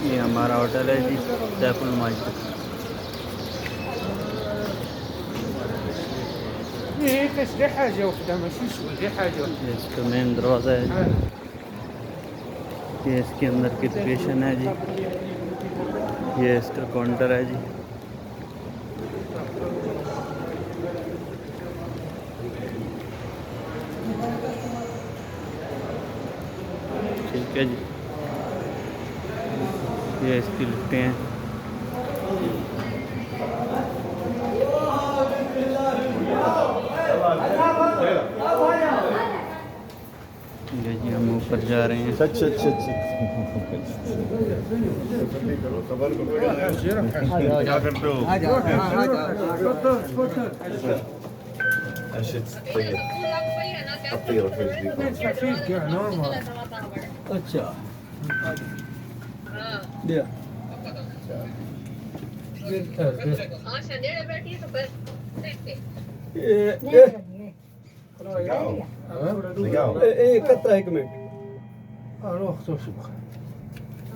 ये हमारा होटल है जी, सैफुल माजिद। ये इसका मेन दरवाज़ा है जी। ये इसके अंदर की लोकेशन है जी। ये इसका काउंटर है जी। ठीक है जी, ये इसकी लिफ्टें हैं। ये जी हम ऊपर जा रहे हैं। सच सच सच क्या करते हो? अच्छा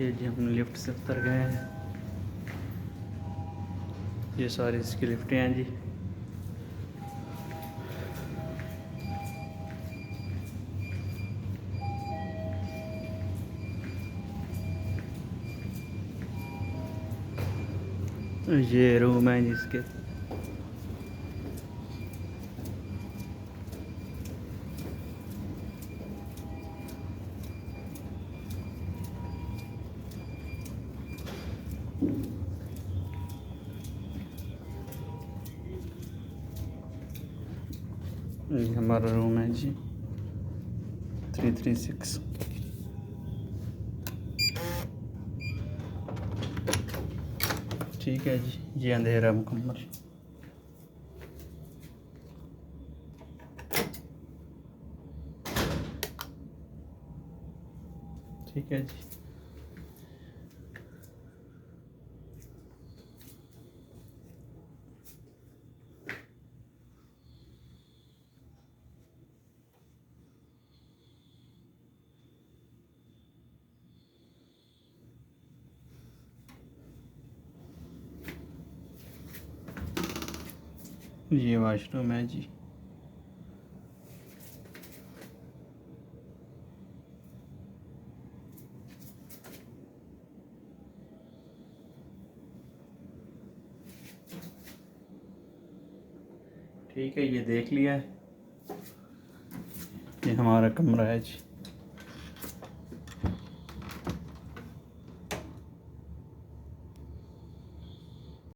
ये जी हम लिफ्ट से उतर गए हैं। ये सारी इसकी लिफ्टें हैं जी। ये रूम है जिसके ये हमारा रूम है जी 336। ठीक है जी, ये अंधेरा मुकम्मल। ठीक है जी। ये वाशरूम है जी। ठीक है, ये देख लिया है। ये हमारा कमरा है जी।